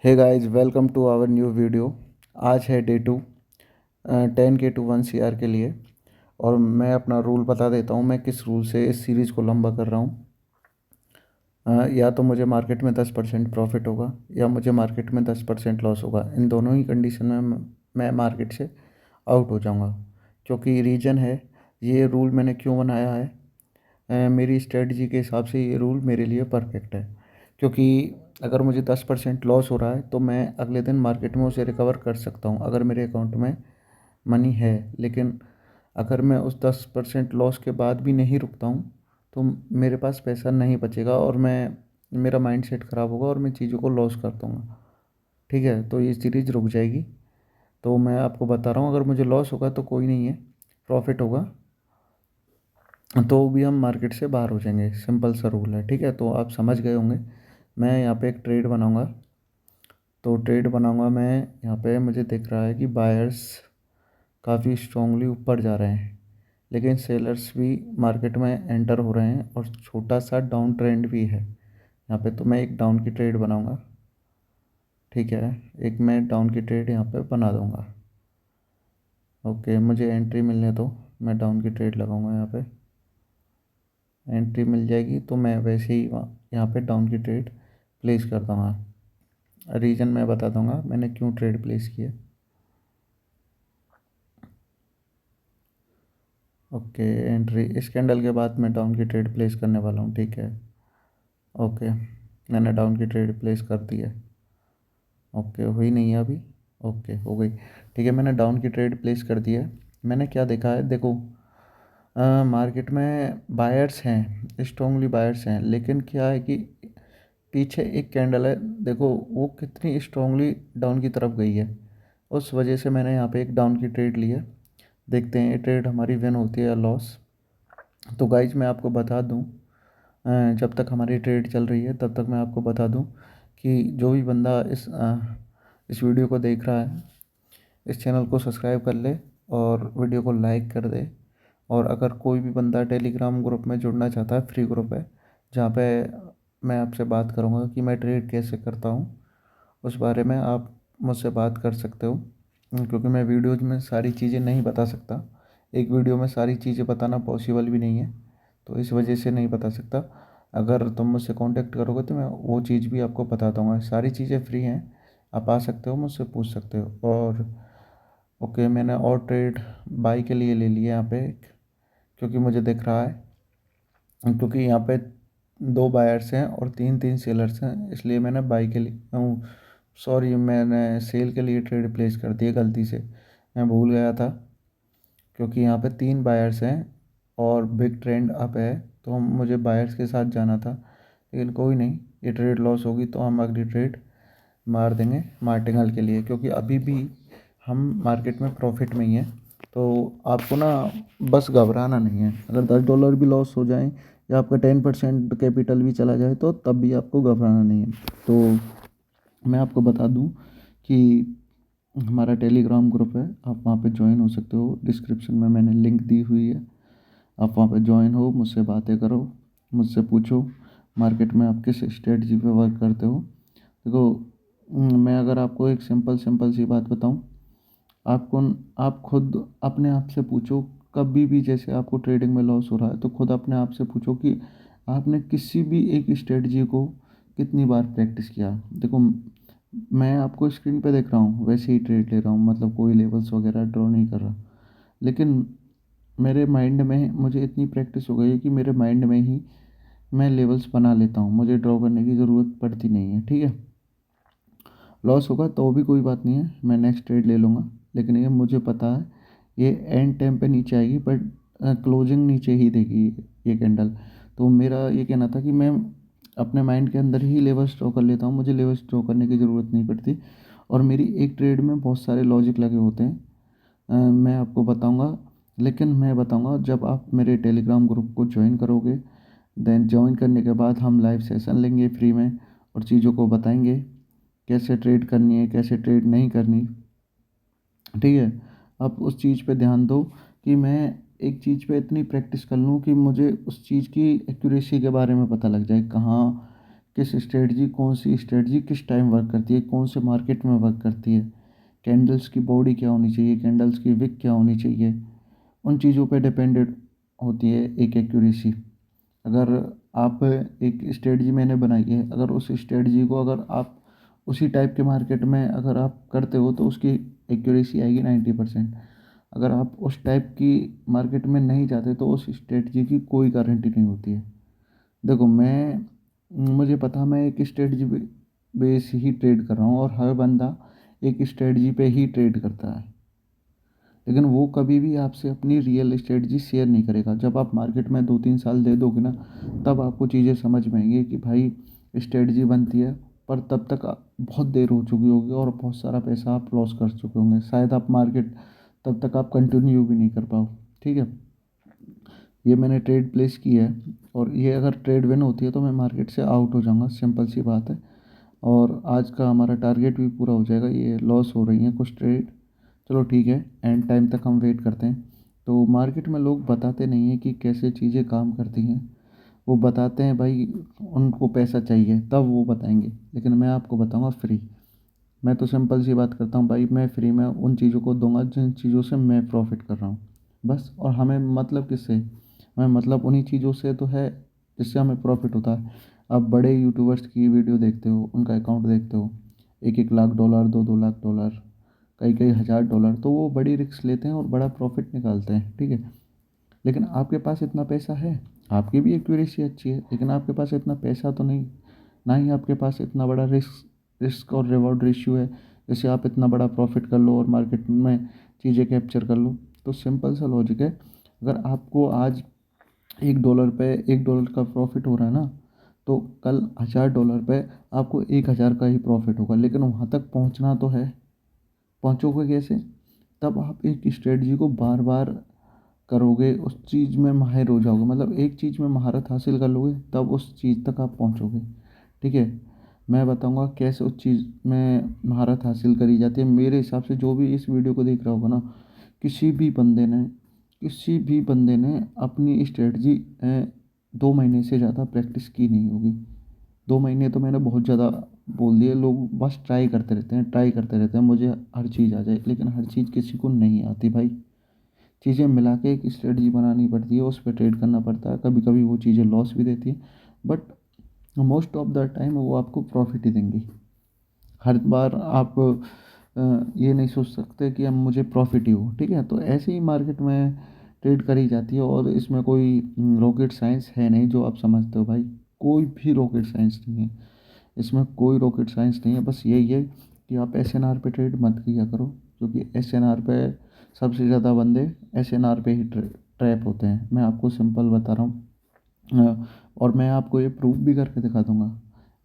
Hey guys, welcome to our new video. आज है day 2 10K to 1 CR के लिए। और मैं अपना रूल बता देता हूँ, मैं किस रूल से इस सीरीज़ को लंबा कर रहा हूँ। या तो मुझे मार्केट में 10% प्रॉफिट होगा या मुझे मार्केट में 10% लॉस होगा। इन दोनों ही कंडीशन में मैं मार्केट से आउट हो जाऊँगा। क्योंकि रीज़न है, ये रूल मैंने क्यों बनाया है, मेरी स्ट्रेटजी के हिसाब से ये रूल मेरे लिए परफेक्ट है। क्योंकि अगर मुझे 10% लॉस हो रहा है तो मैं अगले दिन मार्केट में उसे रिकवर कर सकता हूँ अगर मेरे अकाउंट में मनी है। लेकिन अगर मैं उस 10% लॉस के बाद भी नहीं रुकता हूँ तो मेरे पास पैसा नहीं बचेगा और मेरा माइंड सेट ख़राब होगा और मैं चीज़ों को लॉस कर दूँगा। ठीक है, तो ये सीरीज़ रुक जाएगी। तो मैं आपको बता रहा हूँ, अगर मुझे लॉस होगा तो कोई नहीं है, प्रॉफिट होगा तो भी हम मार्केट से बाहर हो जाएंगे। सिंपल सा रूल है, ठीक है। तो आप समझ गए होंगे। मैं यहाँ पे एक ट्रेड बनाऊंगा। तो ट्रेड बनाऊंगा मैं, यहाँ पे मुझे दिख रहा है कि बायर्स काफ़ी स्ट्रांगली ऊपर जा रहे हैं, लेकिन सेलर्स भी मार्केट में एंटर हो रहे हैं और छोटा सा डाउन ट्रेंड भी है यहाँ पे। तो मैं एक डाउन की ट्रेड बनाऊंगा, ठीक है। एक मैं डाउन की ट्रेड यहाँ पे बना दूंगा। ओके, मुझे एंट्री मिलने दो, मैं डाउन की ट्रेड लगाऊंगा यहाँ पे। एंट्री मिल जाएगी तो मैं वैसे ही यहाँ पे डाउन की ट्रेड प्लेस कर दूँगा। रीज़न मैं बता दूँगा मैंने क्यों ट्रेड प्लेस किया। ओके, एंट्री इस कैंडल के बाद मैं डाउन की ट्रेड प्लेस करने वाला हूँ, ठीक है। ओके, मैंने डाउन की ट्रेड प्लेस कर दी है। ओके, हुई नहीं है अभी। ओके, हो गई। ठीक है, मैंने डाउन की ट्रेड प्लेस कर दी है। मैंने क्या देखा है, देखो, मार्केट में बायर्स हैं, स्ट्रांगली बायर्स हैं, लेकिन क्या है कि पीछे एक कैंडल है, देखो वो कितनी स्ट्रांगली डाउन की तरफ गई है। उस वजह से मैंने यहाँ पे एक डाउन की ट्रेड ली है। देखते हैं ये ट्रेड हमारी विन होती है या लॉस। तो गाइज मैं आपको बता दूँ, जब तक हमारी ट्रेड चल रही है तब तक मैं आपको बता दूँ कि जो भी बंदा इस वीडियो को देख रहा है, इस चैनल को सब्सक्राइब कर ले और वीडियो को लाइक कर दे। और अगर कोई भी बंदा टेलीग्राम ग्रुप में जुड़ना चाहता है, फ्री ग्रुप है जहाँ पे मैं आपसे बात करूँगा कि मैं ट्रेड कैसे करता हूँ, उस बारे में आप मुझसे बात कर सकते हो। क्योंकि मैं वीडियोज में सारी चीज़ें नहीं बता सकता, एक वीडियो में सारी चीज़ें बताना पॉसिबल भी नहीं है, तो इस वजह से नहीं बता सकता। अगर तुम मुझसे कांटेक्ट करोगे तो मैं वो चीज़ भी आपको बता दूँगा। सारी चीज़ें फ्री हैं, आप आ सकते हो, मुझसे पूछ सकते हो। और ओके, मैंने और ट्रेड बाई के लिए ले लिया यहाँ पे, क्योंकि मुझे दिख रहा है, क्योंकि यहाँ पे दो बायर्स हैं और तीन तीन सेलर्स हैं, इसलिए मैंने बाई के लिए सॉरी, मैंने सेल के लिए ट्रेड प्लेस कर दिया गलती से, मैं भूल गया था। क्योंकि यहाँ पे तीन बायर्स हैं और बिग ट्रेंड अप है, तो मुझे बायर्स के साथ जाना था। लेकिन कोई नहीं, ये ट्रेड लॉस होगी तो हम अगली ट्रेड मार देंगे मार्टिनल के लिए, क्योंकि अभी भी हम मार्केट में प्रॉफिट में ही हैं। तो आपको ना बस घबराना नहीं है। अगर $10 भी लॉस हो जाए या आपका 10% कैपिटल भी चला जाए तो तब भी आपको घबराना नहीं है। तो मैं आपको बता दूं कि हमारा टेलीग्राम ग्रुप है, आप वहाँ पे ज्वाइन हो सकते हो। डिस्क्रिप्शन में मैंने लिंक दी हुई है, आप वहाँ पे ज्वाइन हो, मुझसे बातें करो, मुझसे पूछो मार्केट में आप किस स्ट्रेटजी पे वर्क करते हो। देखो, मैं अगर आपको एक सिंपल सिंपल सी बात बताऊं, आपको आप खुद अपने आप से पूछो, कभी भी जैसे आपको ट्रेडिंग में लॉस हो रहा है तो खुद अपने आप से पूछो कि आपने किसी भी एक स्ट्रेटजी को कितनी बार प्रैक्टिस किया। देखो, मैं आपको स्क्रीन पे देख रहा हूँ वैसे ही ट्रेड ले रहा हूँ, मतलब कोई लेवल्स वगैरह ड्रॉ नहीं कर रहा। लेकिन मेरे माइंड में मुझे इतनी प्रैक्टिस हो गई है कि मेरे माइंड में ही मैं लेवल्स बना लेता हूँ, मुझे ड्रॉ करने की ज़रूरत पड़ती नहीं है, ठीक है। लॉस होगा तो भी कोई बात नहीं है, मैं नेक्स्ट ट्रेड ले लूँगा। लेकिन ये मुझे पता है ये एंड टाइम पे नीचे आएगी, बट क्लोजिंग नीचे ही देगी ये कैंडल। तो मेरा ये कहना था कि मैं अपने माइंड के अंदर ही लेवल्स ड्रॉ कर लेता हूँ, मुझे लेवल्स ड्रॉ करने की ज़रूरत नहीं पड़ती। और मेरी एक ट्रेड में बहुत सारे लॉजिक लगे होते हैं, मैं आपको बताऊंगा। लेकिन मैं बताऊंगा जब आप मेरे टेलीग्राम ग्रुप को ज्वाइन करोगे। देन ज्वाइन करने के बाद हम लाइव सेशन लेंगे फ्री में और चीज़ों को बताएंगे कैसे ट्रेड करनी है, कैसे ट्रेड नहीं करनी, ठीक है। आप उस चीज़ पे ध्यान दो कि मैं एक चीज़ पे इतनी प्रैक्टिस कर लूँ कि मुझे उस चीज़ की एक्यूरेसी के बारे में पता लग जाए, कहाँ किस स्ट्रेटजी, कौन सी स्ट्रेटजी किस टाइम वर्क करती है, कौन से मार्केट में वर्क करती है, कैंडल्स की बॉडी क्या होनी चाहिए, कैंडल्स की विक क्या होनी चाहिए, उन चीज़ों पे डिपेंडेड होती है एक एक्यूरेसी। अगर आप एक स्ट्रेटजी मैंने बनाई है, अगर उस स्ट्रेटजी को अगर आप उसी टाइप के मार्केट में अगर आप करते हो तो उसकी एक्यूरेसी आएगी 90%। अगर आप उस टाइप की मार्केट में नहीं जाते तो उस स्ट्रेटजी की कोई गारंटी नहीं होती है। देखो मुझे पता, मैं एक स्ट्रेटजी बेस ही ट्रेड कर रहा हूँ और हर बंदा एक स्ट्रेटजी पे ही ट्रेड करता है, लेकिन वो कभी भी आपसे अपनी रियल स्ट्रेटजी शेयर नहीं करेगा। जब आप मार्केट में 2-3 साल दे दोगे ना, तब आपको चीज़ें समझ में आएंगी कि भाई स्ट्रेटजी बनती है, पर तब तक बहुत देर हो चुकी होगी और बहुत सारा पैसा आप लॉस कर चुके होंगे, शायद आप मार्केट तब तक आप कंटिन्यू भी नहीं कर पाओ। ठीक है, ये मैंने ट्रेड प्लेस की है, और ये अगर ट्रेड विन होती है तो मैं मार्केट से आउट हो जाऊंगा, सिंपल सी बात है। और आज का हमारा टारगेट भी पूरा हो जाएगा। ये लॉस हो रही हैं कुछ ट्रेड, चलो ठीक है, एंड टाइम तक हम वेट करते हैं। तो मार्केट में लोग बताते नहीं हैं कि कैसे चीज़ें काम करती हैं। वो बताते हैं भाई उनको पैसा चाहिए तब वो बताएंगे, लेकिन मैं आपको बताऊंगा फ्री। मैं तो सिंपल सी बात करता हूँ भाई, मैं फ्री में उन चीज़ों को दूंगा जिन चीज़ों से मैं प्रॉफिट कर रहा हूँ, बस। और हमें मतलब किससे, हमें मतलब उन्हीं चीज़ों से तो है जिससे हमें प्रॉफिट होता है। आप बड़े यूट्यूबर्स की वीडियो देखते हो, उनका अकाउंट देखते हो, 1-1 लाख डॉलर, 2-2 लाख डॉलर, कई कई हज़ार डॉलर, तो वो बड़ी रिस्क लेते हैं और बड़ा प्रॉफिट निकालते हैं। ठीक है, लेकिन आपके पास इतना पैसा है, आपकी भी एक्यूरेसी अच्छी है, लेकिन आपके पास इतना पैसा तो नहीं, ना ही आपके पास इतना बड़ा रिस्क रिस्क और रिवॉर्ड रेशियो है जैसे आप इतना बड़ा प्रॉफिट कर लो और मार्केट में चीज़ें कैप्चर कर लो। तो सिंपल सा लॉजिक है, अगर आपको आज $1 का प्रॉफिट हो रहा है ना, तो कल $1000 पे आपको 1000 का ही प्रॉफिट होगा, लेकिन वहाँ तक पहुँचना तो है। पहुँचोगे कैसे? तब आप एक स्ट्रेटजी को बार बार करोगे, उस चीज़ में माहिर हो जाओगे, मतलब एक चीज़ में महारत हासिल कर लोगे, तब उस चीज़ तक आप पहुँचोगे। ठीक है, मैं बताऊंगा कैसे उस चीज़ में महारत हासिल करी जाती है। मेरे हिसाब से जो भी इस वीडियो को देख रहा होगा ना, किसी भी बंदे ने किसी भी बंदे ने अपनी स्ट्रेटजी 2 महीने से ज़्यादा प्रैक्टिस की नहीं होगी। 2 महीने तो मैंने बहुत ज़्यादा बोल दिए। लोग बस ट्राई करते रहते हैं, ट्राई करते रहते हैं, मुझे हर चीज़ आ जाए, लेकिन हर चीज़ किसी को नहीं आती भाई। चीज़ें मिला के एक स्ट्रेटजी बनानी पड़ती है, उस पर ट्रेड करना पड़ता है। कभी कभी वो चीज़ें लॉस भी देती हैं, but most of the time वो आपको प्रॉफिट ही देंगी। हर बार आप ये नहीं सोच सकते कि अब मुझे प्रॉफिट ही हो। ठीक है, तो ऐसे ही मार्केट में ट्रेड करी जाती है, और इसमें कोई रॉकेट साइंस है नहीं जो आप समझते हो भाई। कोई भी रॉकेट साइंस नहीं है इसमें, कोई रॉकेट साइंस नहीं है। बस यही है कि आप एसएनआर पे ट्रेड मत किया करो, क्योंकि एसएनआर पे सबसे ज़्यादा बंदे एसएनआर पे ही ट्रैप होते हैं। मैं आपको सिंपल बता रहा हूँ, और मैं आपको ये प्रूफ भी करके दिखा दूंगा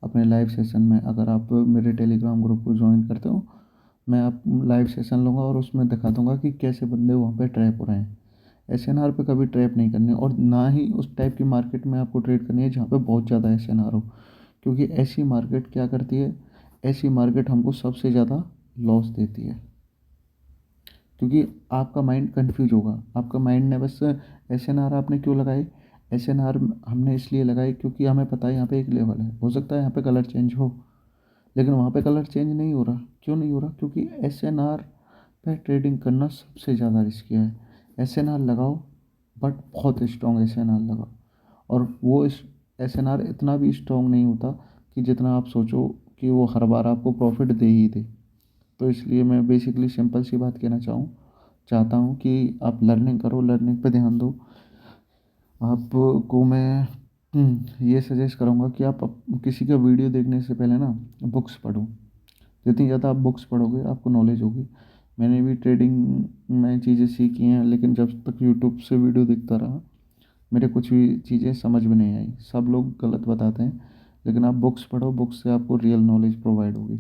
अपने लाइव सेशन में। अगर आप मेरे टेलीग्राम ग्रुप को ज्वाइन करते हो, मैं आप लाइव सेशन लूँगा और उसमें दिखा दूंगा कि कैसे बंदे वहाँ पे ट्रैप हो रहे हैं। एसएनआर पे कभी ट्रैप नहीं करनी, और ना ही उस टाइप की मार्केट में आपको ट्रेड करनी है जहाँ पे बहुत ज़्यादा एसएनआर हो, क्योंकि ऐसी मार्केट क्या करती है, ऐसी मार्केट हमको सबसे ज़्यादा लॉस देती है। क्योंकि आपका माइंड कंफ्यूज होगा, आपका माइंड ने बस एसएनआर आपने क्यों लगाई, एसएनआर हमने इसलिए लगाई क्योंकि हमें पता है यहाँ पे एक लेवल है, हो सकता है यहाँ पे कलर चेंज हो, लेकिन वहाँ पे कलर चेंज नहीं हो रहा। क्यों नहीं हो रहा? क्योंकि एसएनआर पे ट्रेडिंग करना सबसे ज़्यादा रिस्की है। एसएनआर लगाओ, बट बहुत स्ट्रॉन्ग एसएनआर लगाओ, और वो एसएनआर इतना भी स्ट्रॉन्ग नहीं होता कि जितना आप सोचो कि वो हर बार आपको प्रॉफिट दे ही दे। तो इसलिए मैं बेसिकली सिंपल सी बात कहना चाहता हूँ कि आप लर्निंग करो, लर्निंग पे ध्यान दो। आपको मैं ये सजेस्ट करूँगा कि आप किसी का वीडियो देखने से पहले ना बुक्स पढ़ो। जितनी ज़्यादा आप बुक्स पढ़ोगे आपको नॉलेज होगी। मैंने भी ट्रेडिंग में चीज़ें सीखी हैं, लेकिन जब तक यूट्यूब से वीडियो देखता रहा, मेरे कुछ भी चीज़ें समझ में नहीं आई। सब लोग गलत बताते हैं, लेकिन आप बुक्स पढ़ो, बुक्स से आपको रियल नॉलेज प्रोवाइड होगी।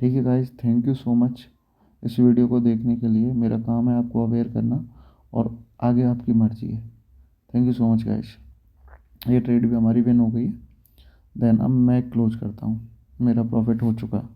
ठीक है guys, thank you so much इस वीडियो को देखने के लिए। मेरा काम है आपको अवेयर करना, और आगे आपकी मर्जी है। Thank you so much guys. ये ट्रेड भी हमारी विन हो गई है। देन अब मैं क्लोज करता हूँ, मेरा प्रॉफिट हो चुका।